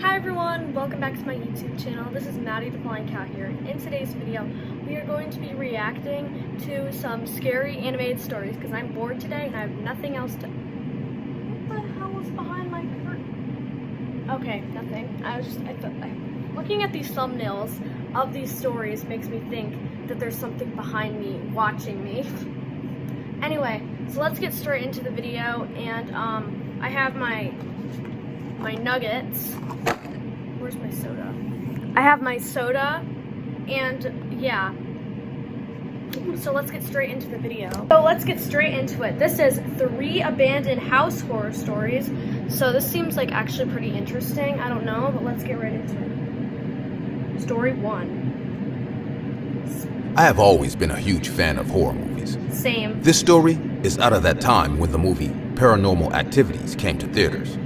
Hi everyone, welcome back to my YouTube channel. This is Maddie the Flying Cat here. In today's video, we are going to be reacting to some scary animated stories because I'm bored today and I have nothing else to... What the hell is behind my curtain? Okay, nothing. Looking at these thumbnails of these stories makes me think that there's something behind me watching me. Anyway, so let's get straight into the video, and I have my nuggets. Where's my soda? I have my soda, and yeah. So let's get straight into the video. This is 3 abandoned house horror stories. So this seems like actually pretty interesting. I don't know, but let's get right into it. Story 1. I have always been a huge fan of horror movies. Same. This story is out of that time when the movie Paranormal Activities came to theaters.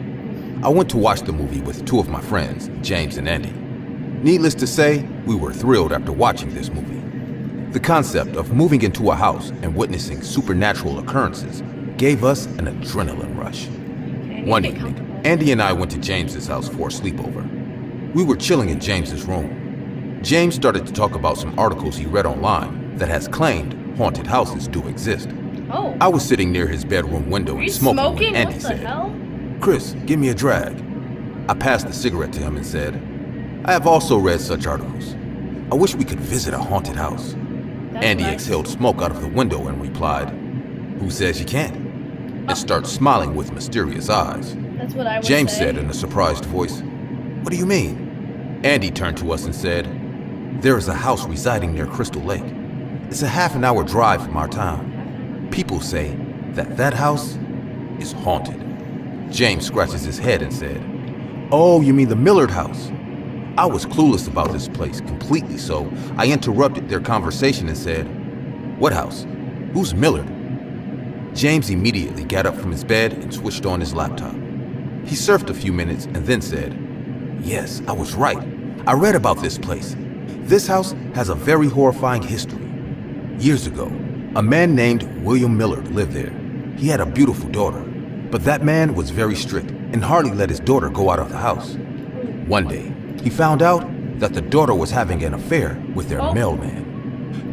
I went to watch the movie with 2 of my friends, James and Andy. Needless to say, we were thrilled after watching this movie. The concept of moving into a house and witnessing supernatural occurrences gave us an adrenaline rush. One evening, Andy and I went to James's house for a sleepover. We were chilling in James's room. James started to talk about some articles he read online that has claimed haunted houses do exist. Oh. I was sitting near his bedroom window and smoking when Andy what the said, hell? "Chris, give me a drag." I passed the cigarette to him and said, "I have also read such articles. I wish we could visit a haunted house." Andy exhaled smoke out of the window and replied, "Who says you can't?" And started smiling with mysterious eyes. That's what I would James say. said in a surprised voice, "What do you mean?" Andy turned to us and said, "There is a house residing near Crystal Lake. It's a half-an-hour drive from our town. People say that house is haunted." James scratches his head and said, "Oh, you mean the Millard house?" I was clueless about this place completely, so I interrupted their conversation and said, "What house? Who's Millard?" James immediately got up from his bed and switched on his laptop. He surfed a few minutes and then said, "Yes, I was right. I read about this place. This house has a very horrifying history. Years ago, a man named William Millard lived there. He had a beautiful daughter, but that man was very strict and hardly let his daughter go out of the house. One day, he found out that the daughter was having an affair with their mailman.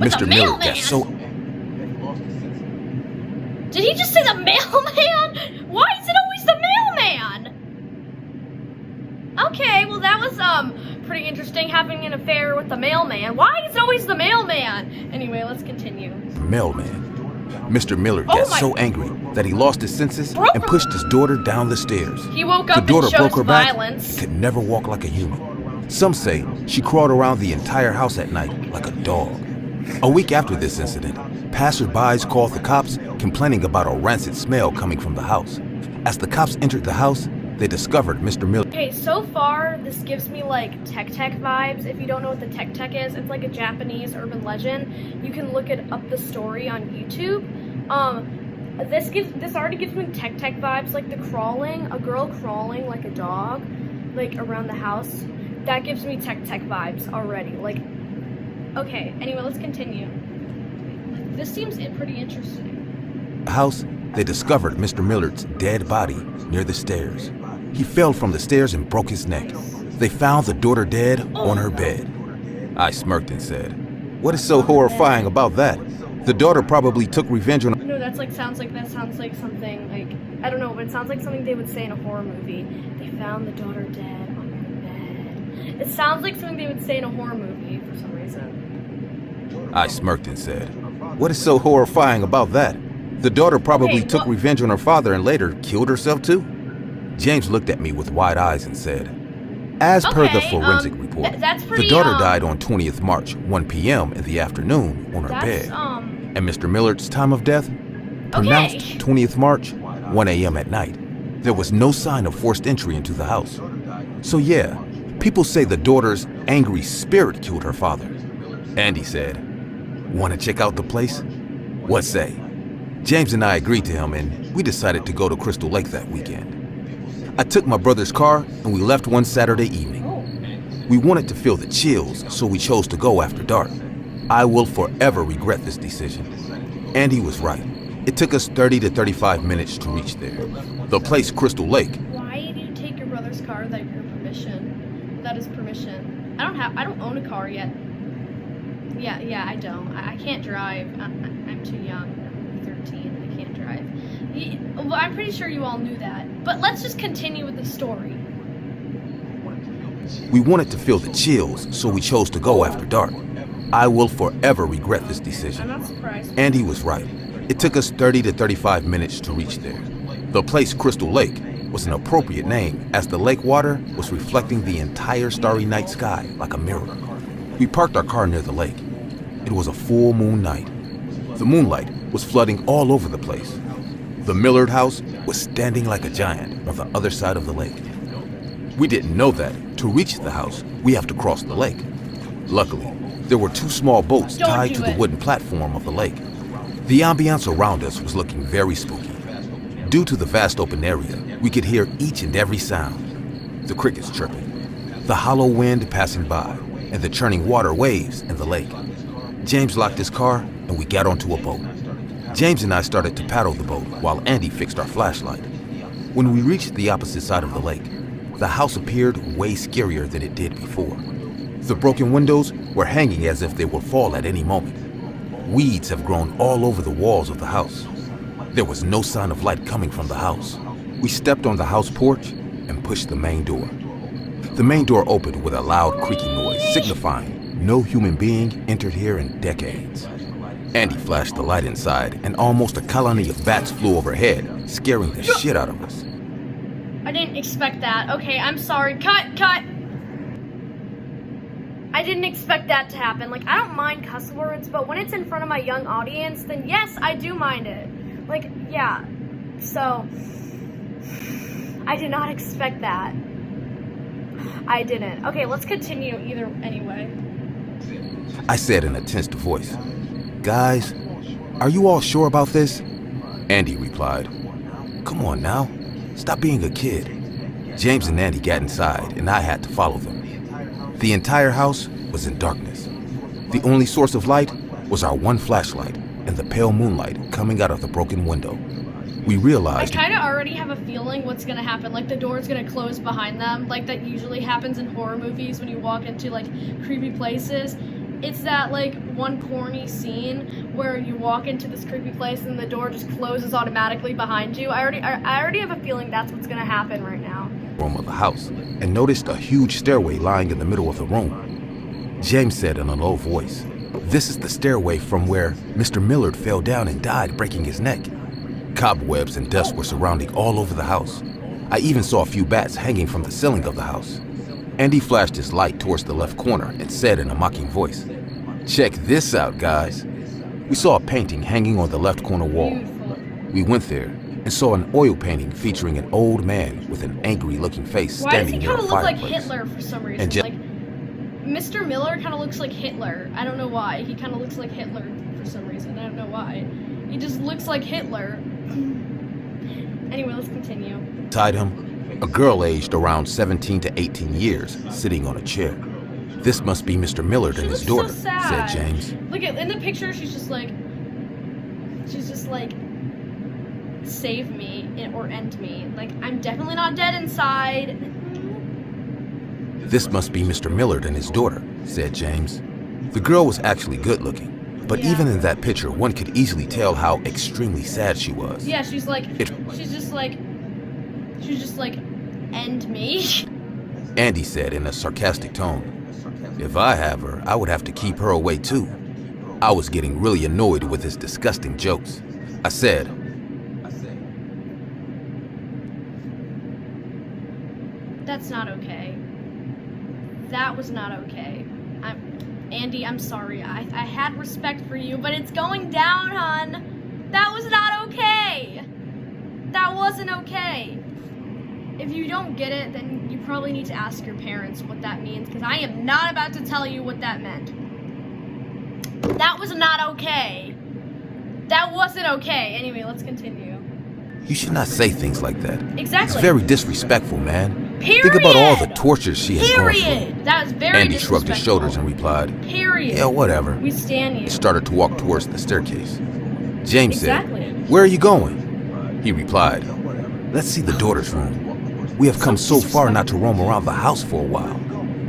Mr. Millard got so... Did he just say the mailman? Why is it always the mailman? Okay, well that was pretty interesting, having an affair with the mailman. Why is it always the mailman? Anyway, let's continue. Mailman. Mr. Millard got so angry that he lost his senses and pushed his daughter down the stairs. He woke up The daughter and broke chose her back violence. and could never walk like a human. Some say she crawled around the entire house at night like a dog. A week after this incident, passerbys called the cops complaining about a rancid smell coming from the house. As the cops entered the house, they discovered Mr. Millard. Okay, so far this gives me like Tek vibes. If you don't know what the Tek is, it's like a Japanese urban legend. You can look it up, the story on YouTube. This already gives me Tek vibes, like the crawling, a girl crawling like a dog, like around the house. That gives me Tek vibes already. Like, okay, anyway, let's continue. This seems pretty interesting. The house, they discovered Mr. Millard's dead body near the stairs. He fell from the stairs and broke his neck. They found the daughter dead on her bed. I smirked and said, "What is so horrifying about that? The daughter probably took revenge on..." No, that sounds like something like, I don't know, but it sounds like something they would say in a horror movie. They found the daughter dead on her bed. It sounds like something they would say in a horror movie for some reason. I smirked and said, "What is so horrifying about that? The daughter probably took revenge on her father and later killed herself too?" James looked at me with wide eyes and said, "As per the forensic report, the daughter died on 20th March, 1 p.m. in the afternoon on her bed. And Mr. Millard's time of death? Pronounced 20th March, 1 a.m. at night. There was no sign of forced entry into the house. So yeah, people say the daughter's angry spirit killed her father." Andy said, "Want to check out the place? What say?" James and I agreed to him, and we decided to go to Crystal Lake that weekend. I took my brother's car and we left one Saturday evening. We wanted to feel the chills, so we chose to go after dark. I will forever regret this decision. Andy was right. It took us 30 to 35 minutes to reach there. The place, Crystal Lake. Why did you take your brother's car without your permission? without his permission. I don't own a car yet. Yeah, I don't. I can't drive. I'm too young. I'm 13. I can't drive. Well, I'm pretty sure you all knew that. But let's just continue with the story. We wanted to feel the chills, so we chose to go after dark. I will forever regret this decision. I'm not surprised. Andy was right. It took us 30 to 35 minutes to reach there. The place, Crystal Lake, was an appropriate name, as the lake water was reflecting the entire starry night sky like a mirror. We parked our car near the lake. It was a full moon night. The moonlight was flooding all over the place. The Millard house was standing like a giant on the other side of the lake. We didn't know that to reach the house, we have to cross the lake. Luckily, there were 2 small boats tied to the wooden platform of the lake. The ambiance around us was looking very spooky. Due to the vast open area, we could hear each and every sound. The crickets chirping, the hollow wind passing by, and the churning water waves in the lake. James locked his car and we got onto a boat. James and I started to paddle the boat while Andy fixed our flashlight. When we reached the opposite side of the lake, the house appeared way scarier than it did before. The broken windows were hanging as if they would fall at any moment. Weeds have grown all over the walls of the house. There was no sign of light coming from the house. We stepped on the house porch and pushed the main door. The main door opened with a loud creaking noise, signifying no human being entered here in decades. Andy flashed the light inside, and almost a colony of bats flew overhead, scaring the shit out of us. I didn't expect that. Okay, I'm sorry. Cut! I didn't expect that to happen. Like, I don't mind cuss words, but when it's in front of my young audience, then yes, I do mind it. Like, yeah. So, I did not expect that. I didn't. Okay, let's continue anyway. I said in a tensed voice, "Guys, are you all sure about this?" Andy replied, "Come on now, stop being a kid." James and Andy got inside, and I had to follow them. The entire house was in darkness. The only source of light was our one flashlight and the pale moonlight coming out of the broken window. We realized... I kind of already have a feeling what's going to happen. Like, the door's going to close behind them. Like, that usually happens in horror movies when you walk into, like, creepy places. It's that, like, one corny scene where you walk into this creepy place and the door just closes automatically behind you. I already have a feeling that's what's going to happen right now. Room of the house, and noticed a huge stairway lying in the middle of the room. James said in a low voice, "This is the stairway from where Mr. Millard fell down and died, breaking his neck." Cobwebs and dust were surrounding all over the house. I even saw a few bats hanging from the ceiling of the house. Andy flashed his light towards the left corner and said in a mocking voice, "Check this out, guys." We saw a painting hanging on the left corner wall. Beautiful. We went there and saw an oil painting featuring an old man with an angry-looking face standing near a fireplace. Why does he kind of look like Hitler for some reason? And like, Mr. Miller kind of looks like Hitler. I don't know why. He kind of looks like Hitler for some reason. I don't know why. He just looks like Hitler. Anyway, let's continue. Beside him, a girl aged around 17 to 18 years, sitting on a chair. "This must be Mr. Millard and his daughter," so sad. said James. Look at in the picture. She's just like, save me or end me. Like, I'm definitely not dead inside. "This must be Mr. Millard and his daughter," said James. The girl was actually good looking, but Yeah. even in that picture, one could easily tell how extremely sad she was. Yeah, she's just like, end me. Andy said in a sarcastic tone, "If I have her, I would have to keep her away too." I was getting really annoyed with his disgusting jokes. I said, That's not okay. That was not okay. Andy, I'm sorry. I had respect for you, but it's going down, hon. That was not okay. That wasn't okay. If you don't get it, then you probably need to ask your parents what that means, because I am not about to tell you what that meant. That was not okay. That wasn't okay. Anyway, let's continue. "You should not say things like that. Exactly. It's very disrespectful, man. Period. Think about all the torture she has gone Period. through." That was very Andy shrugged his disrespectful. shoulders and replied, Period. "Yeah, whatever." We stand you. He started to walk towards the staircase. James Exactly. said, "Where are you going?" He replied, "Let's see the daughter's room. We have come so far not to roam around the house for a while."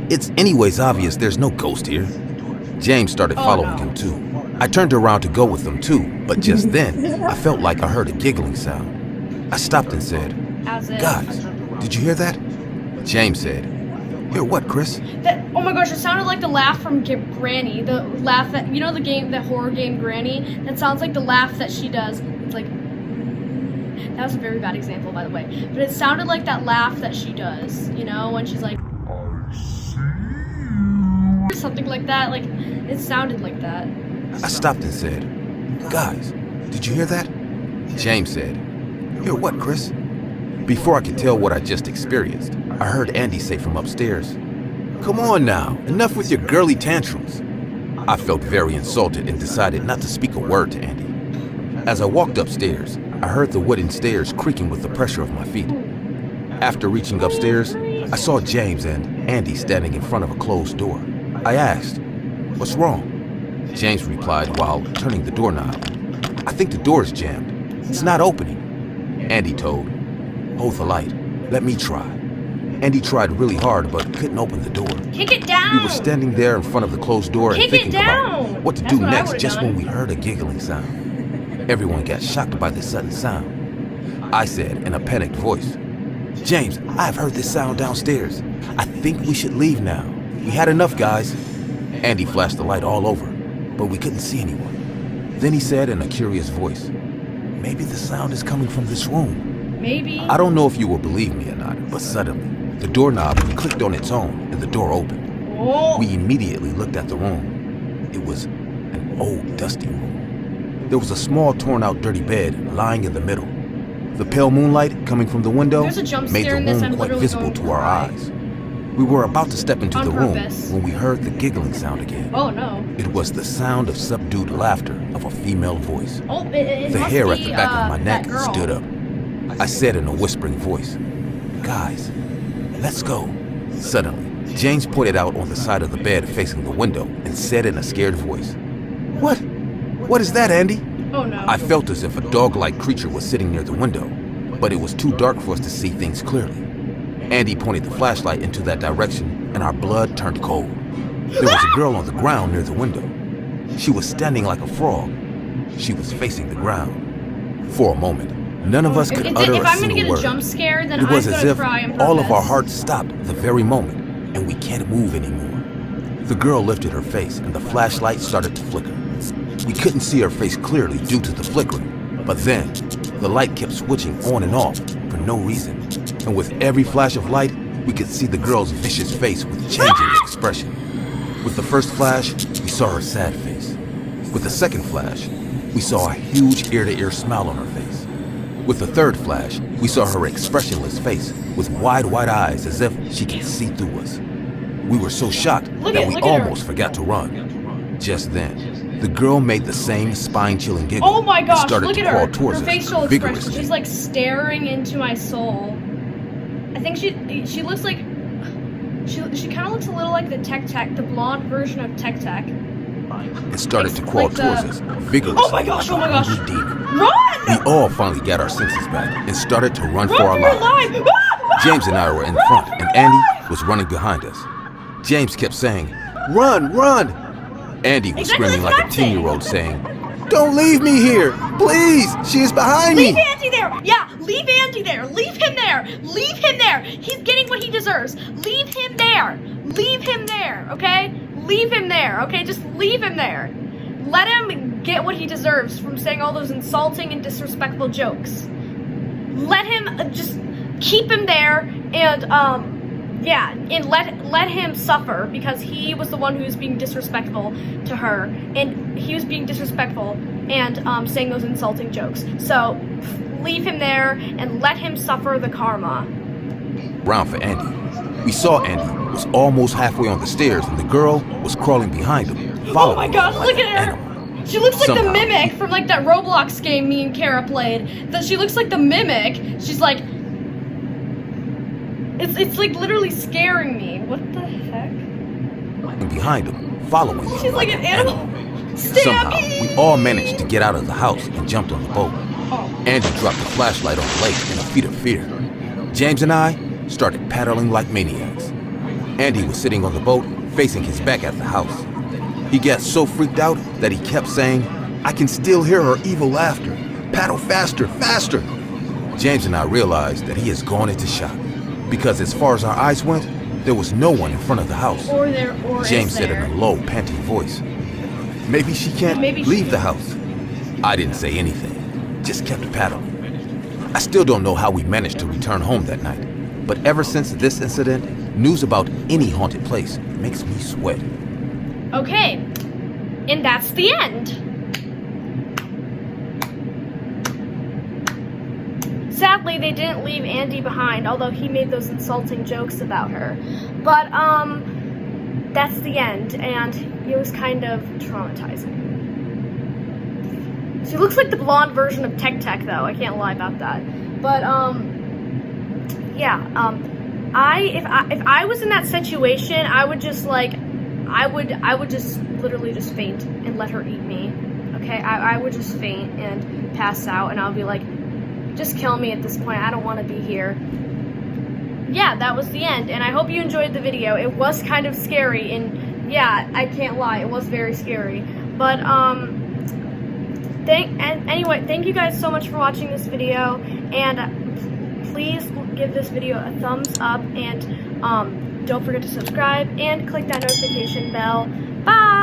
It's anyways obvious there's no ghost here. James started following him too. I turned around to go with them too, but just then, I felt like I heard a giggling sound. I stopped and said, "Guys, did you hear that?" James said, "Hear what, Chris?" Oh my gosh, it sounded like the laugh from Granny. The laugh that, you know the game, the horror game Granny? That sounds like the laugh that she does. It's like, that was a very bad example, by the way. But it sounded like that laugh that she does, you know, when she's like, something like that. Like, it sounded like that. I stopped and said, "Guys, did you hear that?" James said, "Hear what, Chris?" Before I could tell what I just experienced, I heard Andy say from upstairs, "Come on now, enough with your girly tantrums." I felt very insulted and decided not to speak a word to Andy. As I walked upstairs, I heard the wooden stairs creaking with the pressure of my feet. After reaching upstairs, I saw James and Andy standing in front of a closed door. I asked, "What's wrong?" James replied while turning the doorknob, "I think the door is jammed. It's not opening." Andy told, "Hold the light. Let me try." Andy tried really hard but couldn't open the door. Kick it down! We were standing there in front of the closed door and thinking about what to do next just when we heard a giggling sound. Everyone got shocked by the sudden sound. I said in a panicked voice, "James, I've heard this sound downstairs. I think we should leave now. We had enough, guys." Andy flashed the light all over, but we couldn't see anyone. Then he said in a curious voice, "Maybe the sound is coming from this room." Maybe. I don't know if you will believe me or not, but suddenly, the doorknob clicked on its own and the door opened. Oh. We immediately looked at the room. It was an old, dusty room. There was a small, torn-out, dirty bed lying in the middle. The pale moonlight coming from the window There's a jump made the scare in this, room I'm quite literally visible going to to our cry. eyes. We were about to step into On the room purpose. when we heard the giggling sound again. Oh no. It was the sound of subdued laughter of a female voice. Oh, it The must hair be, at the back of my neck that girl. stood up. I said in a whispering voice, "Guys, let's go." Suddenly, James pointed out on the side of the bed facing the window and said in a scared voice, "What? What is that, Andy?" Oh no. I felt as if a dog-like creature was sitting near the window, but it was too dark for us to see things clearly. Andy pointed the flashlight into that direction and our blood turned cold. There was a girl on the ground near the window. She was standing like a frog. She was facing the ground. For a moment, none of us could utter If a I'm gonna single get a word. jump scare, then It was I'm as gonna if cry on all of our purpose. hearts stopped the very moment, and we can't move anymore. The girl lifted her face, and the flashlight started to flicker. We couldn't see her face clearly due to the flickering, but then the light kept switching on and off for no reason. And with every flash of light, we could see the girl's vicious face with changing expression. With the first flash, we saw her sad face. With the second flash, we saw a huge ear-to-ear smile on her face. With the third flash, we saw her expressionless face with wide eyes as if she could see through us. We were so shocked that we look at her. almost forgot to run. Just then, the girl made the same spine-chilling giggle Oh my and gosh, started look to at crawl her. towards Her us facial expression. vigorously. She's like staring into my soul. I think she looks like she kind of looks a little like the the blonde version of Tech Tech. And started to crawl like the- towards us vigorously. Oh my gosh, like oh my a gosh. hungry demon. Run! We all finally got our senses back and started to run for our Run for your lives. life! Ah! James and I were in front, and Andy was running behind us. James kept saying, "Run, run!" Andy was Exactly, screaming that's like a what I'm 10-year-old saying, "Don't leave me here! Please! She is behind Leave me!" Andy there! Yeah, leave Andy there! Leave him there! Leave him there! He's getting what he deserves! Leave him there! Leave him there, okay? Leave him there, okay? Just leave him there. Let him get what he deserves from saying all those insulting and disrespectful jokes. Let him just keep him there and yeah, and let him suffer because he was the one who was being disrespectful to her, and he was being disrespectful and saying those insulting jokes. So leave him there and let him suffer the karma. Round for Andy. We saw Andy was almost halfway on the stairs, and the girl was crawling behind him, following Oh my gosh, him like look an at her! animal. She looks like Somehow. the Mimic from like that Roblox game me and Kara played. That she looks like the Mimic. She's like, it's like literally scaring me. What the heck? And behind him, following him She's like an animal. Somehow, Stabby! we all managed to get out of the house and jumped on the boat. Oh. Andy dropped the flashlight on the lake in a feat of fear. James and I started paddling like maniacs. Andy was sitting on the boat, facing his back at the house. He got so freaked out that he kept saying, "I can still hear her evil laughter. Paddle faster, faster." James and I realized that he has gone into shock, because as far as our eyes went, there was no one in front of the house. James said in a low, panting voice, "Maybe she can't leave the house." I didn't say anything, just kept paddling. I still don't know how we managed to return home that night, but ever since this incident, news about any haunted place makes me sweat. Okay, and that's the end. Sadly, they didn't leave Andy behind, although he made those insulting jokes about her. But, that's the end, and it was kind of traumatizing. She looks like the blonde version of Tek Tek, though. I can't lie about that. But, yeah, if I was in that situation, I would just, I would just literally just faint and let her eat me. Okay, I would just faint and pass out, and I'll be like, just kill me at this point. I don't want to be here. Yeah, that was the end, and I hope you enjoyed the video. It was kind of scary, and yeah, I can't lie, it was very scary. But anyway, thank you guys so much for watching this video, and please give this video a thumbs up, and don't forget to subscribe and click that notification bell. Bye.